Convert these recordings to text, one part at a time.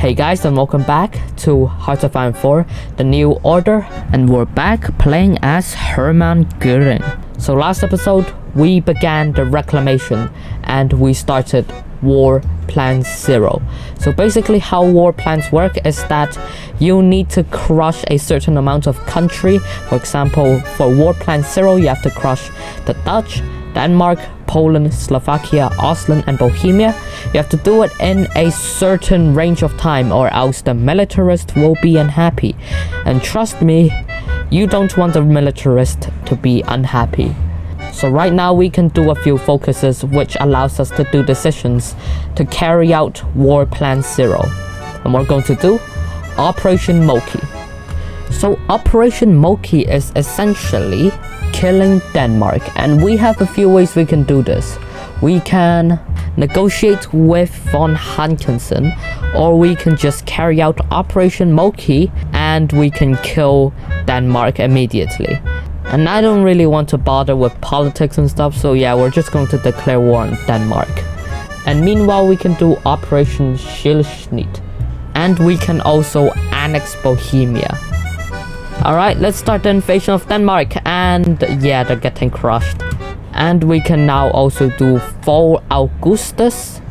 Hey guys, and welcome back to HOI4, the new order, and we're back playing as Hermann Göring. So last episode we began the reclamation and we started War Plan 0. So basically how war plans work is that you need to crush a certain amount of country. For example, for War Plan 0 you have to crush the Dutch, Denmark, Poland, Slovakia, Austria, and Bohemia. You have to do it in a certain range of time or else the militarist will be unhappy. And trust me, you don't want the militarist to be unhappy. So right now we can do a few focuses which allows us to do decisions to carry out War Plan 0. And we're going to do Operation Moki. So Operation Moki is essentially killing Denmark, and we have a few ways we can do this. We can negotiate with von Hankinson, or we can just carry out Operation Moki and we can kill Denmark immediately. And I don't really want to bother with politics and stuff, so yeah, we're just going to declare war on Denmark. And meanwhile we can do Operation Schilschnitt, and we can also annex Bohemia. Alright, let's start the invasion of Denmark, and yeah, they're getting crushed. And we can now also do Fall Augustus.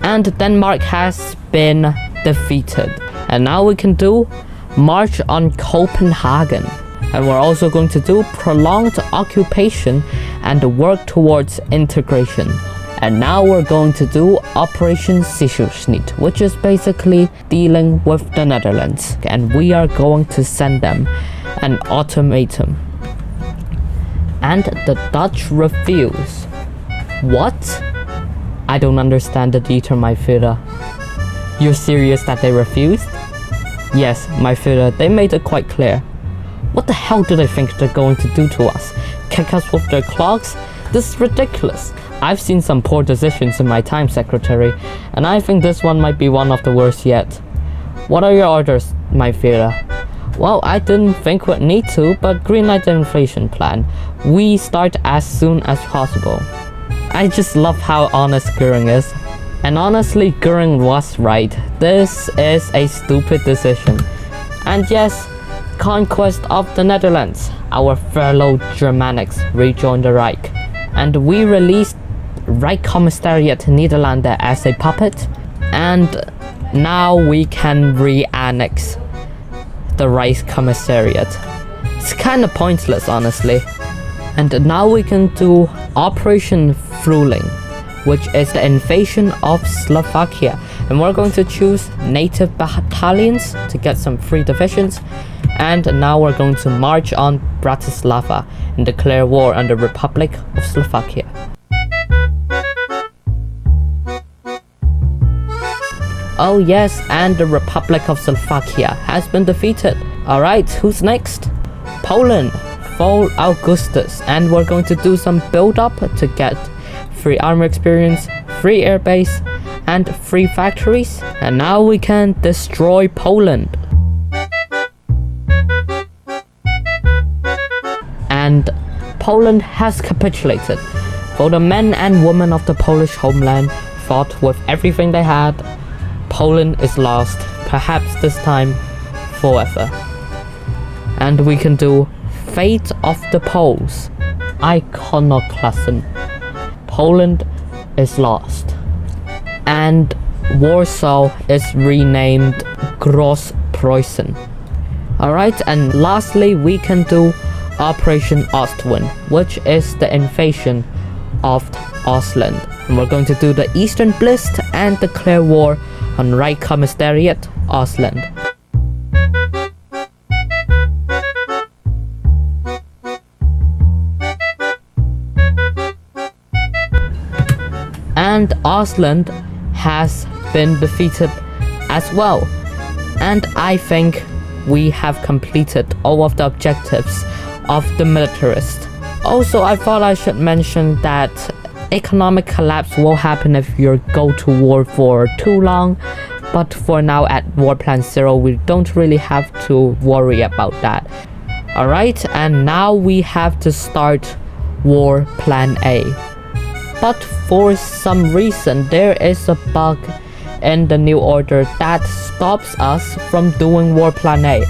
And Denmark has been defeated. And now we can do March on Copenhagen. And we're also going to do Prolonged Occupation and work towards integration. And now we're going to do Operation Schilschnitt, which is basically dealing with the Netherlands. And we are going to send them an ultimatum. And the Dutch refuse. What? I don't understand the detail, my Führer. You're serious that they refused? Yes, my Führer, they made it quite clear. What the hell do they think they're going to do to us? Kick us with their clogs? This is ridiculous. I've seen some poor decisions in my time, Secretary, and I think this one might be one of the worst yet. What are your orders, my Führer? Well, I didn't think we'd need to, but greenlight the inflation plan. We start as soon as possible. I just love how honest Göring is. And honestly, Göring was right. This is a stupid decision. And yes, conquest of the Netherlands. Our fellow Germanics rejoined the Reich. And we released Reich Commissariat Nederlanden as a puppet, and now we can re-annex the Reich Commissariat. It's kind of pointless, honestly. And now we can do Operation Frühling, which is the invasion of Slovakia, and we're going to choose native battalions to get some free divisions. And now we're going to march on Bratislava and declare war on the Republic of Slovakia. Oh yes, and the Republic of Slovakia has been defeated. Alright, who's next? Poland, Fall Augustus, and we're going to do some build up to get free armor experience, free airbase, and free factories. And now we can destroy Poland. And Poland has capitulated. For the men and women of the Polish homeland fought with everything they had. Poland is lost, perhaps this time forever. And we can do Fate of the Poles, Iconoclasm. Poland is lost. And Warsaw is renamed Grosspreußen. Alright, and lastly we can do Operation Ostwind, which is the invasion of Ostland. And we're going to do the Eastern Blitz and declare war on Reich Commissariat Ostland. And Ostland has been defeated as well. And I think we have completed all of the objectives of the militarist. Also, I thought I should mention that economic collapse will happen if you go to war for too long, but for now at War Plan 0 we don't really have to worry about that. Alright, and now we have to start War Plan A. But for some reason there is a bug in the new order that stops us from doing War Plan A.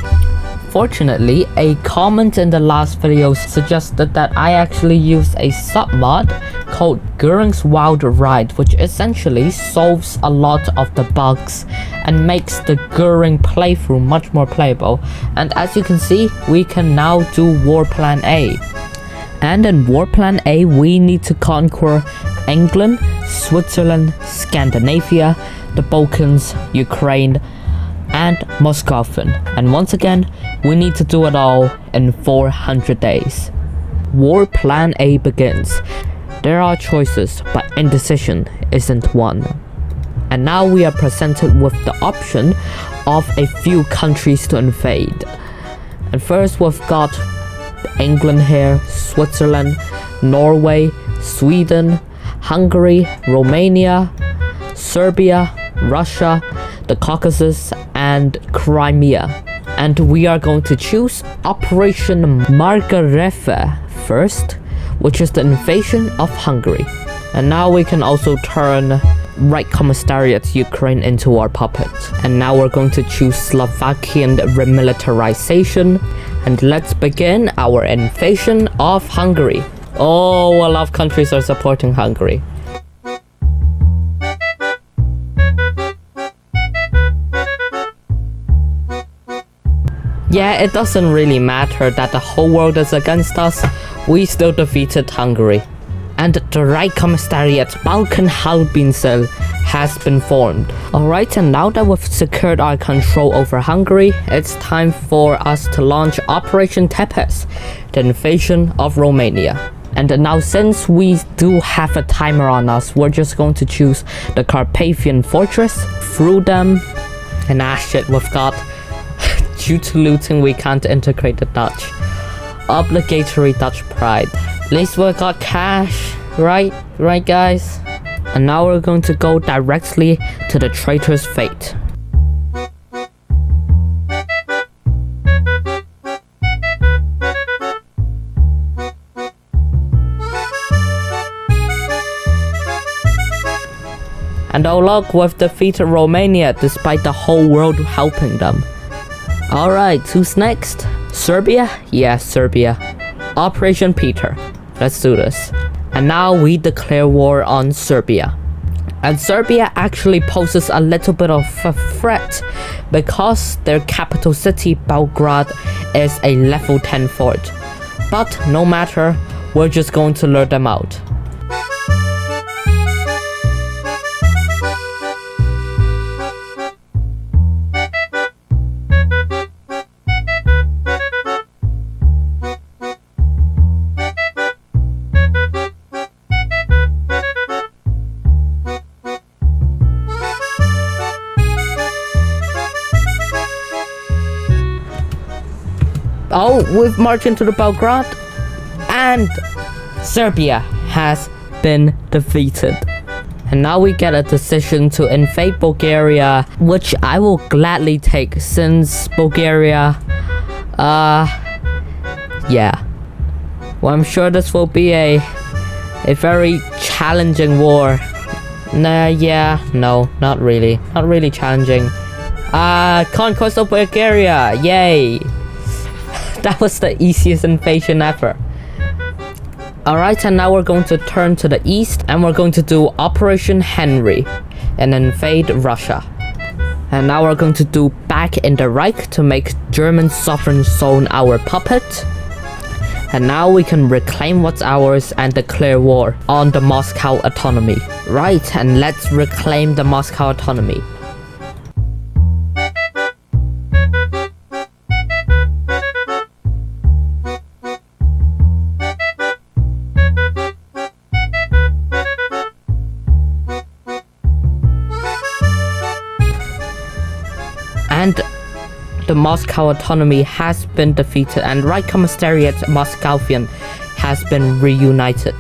Fortunately, a comment in the last video suggested that I actually use a submod called Göring's Wild Ride, which essentially solves a lot of the bugs and makes the Göring playthrough much more playable. And as you can see, we can now do War Plan A. And in War Plan A, we need to conquer England, Switzerland, Scandinavia, the Balkans, Ukraine, and Muscovin. And once again, we need to do it all in 400 days. War Plan A begins. There are choices, but indecision isn't one. And now we are presented with the option of a few countries to invade. And first we've got England here, Switzerland, Norway, Sweden, Hungary, Romania, Serbia, Russia, the Caucasus, and Crimea. And we are going to choose Operation Margarethe first, which is the invasion of Hungary. And now we can also turn Right Commissariat Ukraine into our puppet. And now we're going to choose Slovakian remilitarization. And let's begin our invasion of Hungary. Oh, a lot of countries are supporting Hungary. Yeah, it doesn't really matter that the whole world is against us, we still defeated Hungary. And the Right Commissariat Balkan-Halbinsel has been formed. Alright, and now that we've secured our control over Hungary, it's time for us to launch Operation Tepes, the invasion of Romania. And now since we do have a timer on us, we're just going to choose the Carpathian Fortress, through them, and shit, we've got... Due to looting, we can't integrate the Dutch. Obligatory Dutch pride. At least we got cash, right? Right, guys? And now we're going to go directly to the traitor's fate. And oh look, we've defeated Romania despite the whole world helping them. Alright, who's next? Serbia? Yeah, Serbia. Operation Peter. Let's do this. And now we declare war on Serbia. And Serbia actually poses a little bit of a threat because their capital city, Belgrade, is a level 10 fort. But no matter, we're just going to lure them out. Oh, we've marched into the Belgrade, and Serbia has been defeated. And now we get a decision to invade Bulgaria, which I will gladly take since Bulgaria, yeah. Well, I'm sure this will be a very challenging war. No, not really. Not really challenging. Conquest of Bulgaria, yay! That was the easiest invasion ever. Alright, and now we're going to turn to the east and we're going to do Operation Henry and invade Russia. And now we're going to do Back in the Reich to make German sovereign zone our puppet. And now we can reclaim what's ours and declare war on the Moscow autonomy. Right, and let's reclaim the Moscow autonomy. And the Moscow autonomy has been defeated and Right Commissariat Moscovian has been reunited.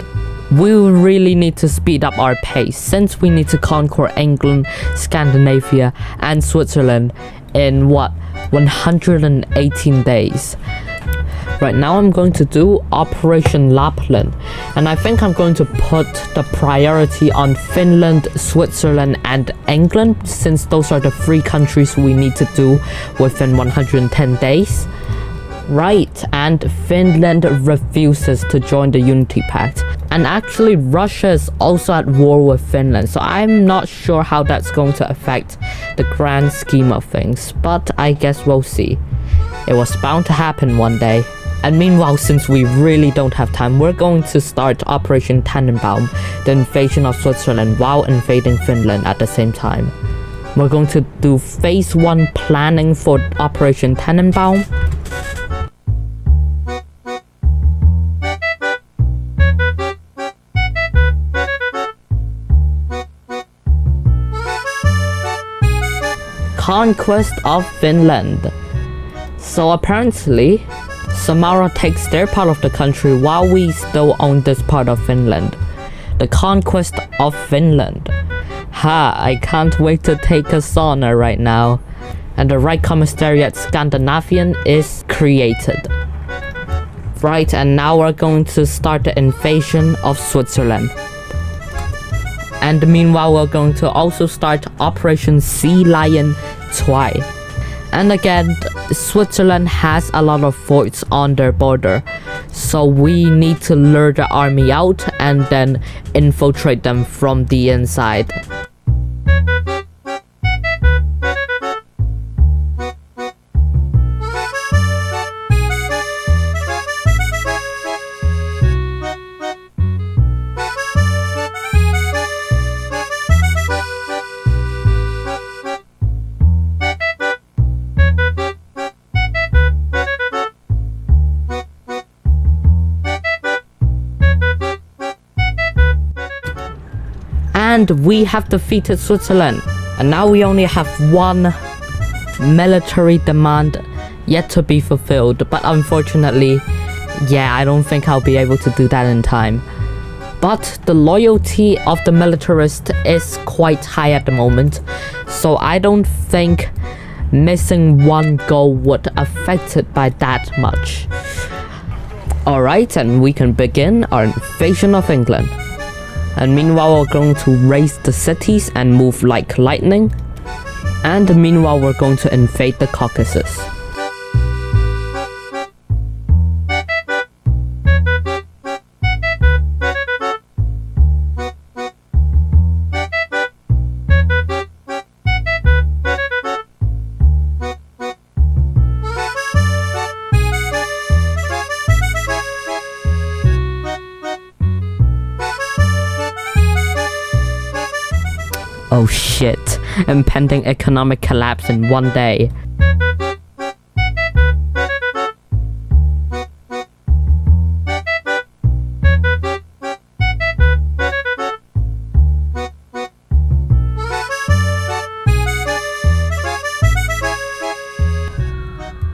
We really need to speed up our pace since we need to conquer England, Scandinavia and Switzerland in 118 days. Right now I'm going to do Operation Lapland, and I think I'm going to put the priority on Finland, Switzerland and England, since those are the 3 countries we need to do within 110 days. Right, and Finland refuses to join the Unity Pact. And actually Russia is also at war with Finland, so I'm not sure how that's going to affect the grand scheme of things, but I guess we'll see. It was bound to happen one day. And meanwhile, since we really don't have time, we're going to start Operation Tannenbaum, the invasion of Switzerland, while invading Finland at the same time. We're going to do phase 1 planning for Operation Tannenbaum. Conquest of Finland. So apparently, Samara takes their part of the country while we still own this part of Finland. The conquest of Finland. Ha, I can't wait to take a sauna right now. And the right commissariat Scandinavian is created. Right, and now we're going to start the invasion of Switzerland. And meanwhile, we're going to also start Operation Sea Lion 2. And again, Switzerland has a lot of forts on their border, so we need to lure the army out and then infiltrate them from the inside. And we have defeated Switzerland, and now we only have 1 military demand yet to be fulfilled, but unfortunately, yeah, I don't think I'll be able to do that in time. But the loyalty of the militarist is quite high at the moment, so I don't think missing 1 goal would affect it by that much. Alright, and we can begin our invasion of England. And meanwhile, we're going to raise the cities and move like lightning. And meanwhile, we're going to invade the Caucasus. Oh shit, impending economic collapse in 1 day.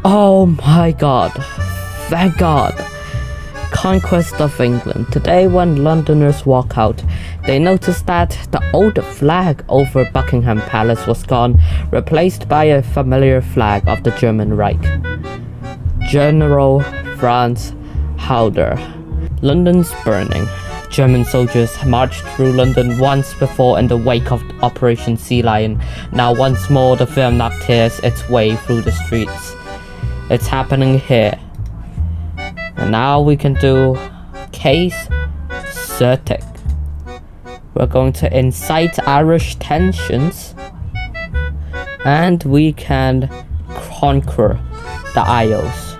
Oh my god, thank god. Conquest of England. Today when Londoners walk out, they notice that the old flag over Buckingham Palace was gone, replaced by a familiar flag of the German Reich. General Franz Halder. London's burning. German soldiers marched through London once before in the wake of Operation Sea Lion. Now once more the Wehrmacht tears its way through the streets. It's happening here. And now we can do case Certic. We're going to incite Irish tensions, and we can conquer the Isles.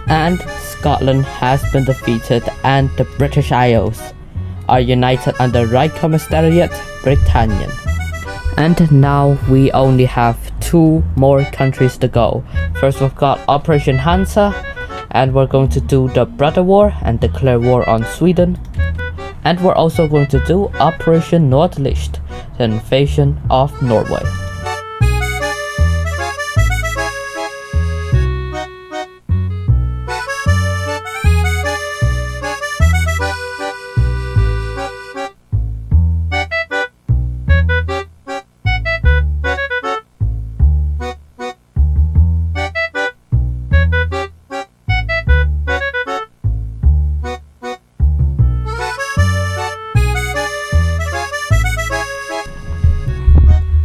And Scotland has been defeated, and the British Isles are united under Right Commissariat Britannian. And now we only have 2 more countries to go. First we've got Operation Hansa, and we're going to do the Brother War and declare war on Sweden. And we're also going to do Operation Nordlicht, the invasion of Norway.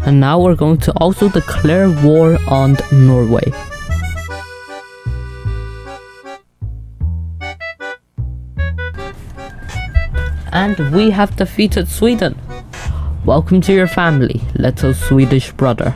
And now we're going to also declare war on Norway. And we have defeated Sweden. Welcome to your family, little Swedish brother.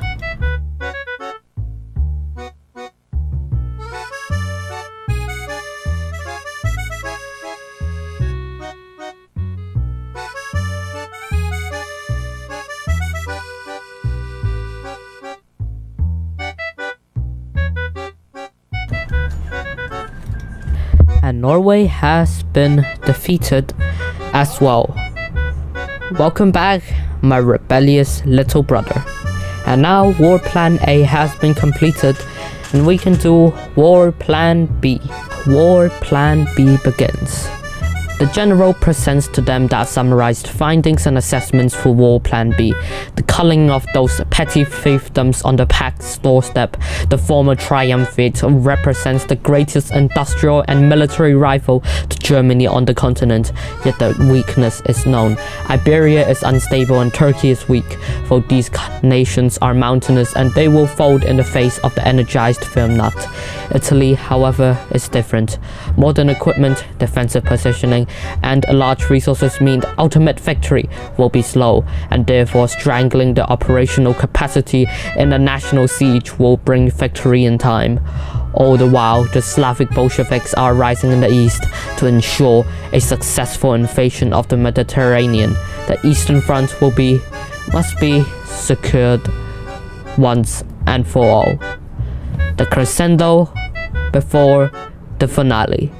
And Norway has been defeated as well. Welcome back, my rebellious little brother. And now War Plan A has been completed and we can do War Plan B. War Plan B begins. The general presents to them that summarized findings and assessments for War Plan B. The culling of those petty fiefdoms on the Pact's doorstep. The former triumvirate represents the greatest industrial and military rival to Germany on the continent, yet the weakness is known. Iberia is unstable and Turkey is weak, for these nations are mountainous and they will fold in the face of the energized Firmnut. Italy, however, is different. Modern equipment, defensive positioning, and large resources mean the ultimate victory will be slow, and therefore strangling the operational capacity in a national siege will bring victory in time. All the while, the Slavic Bolsheviks are rising in the east to ensure a successful invasion of the Mediterranean. The Eastern Front must be secured once and for all. The crescendo before the finale.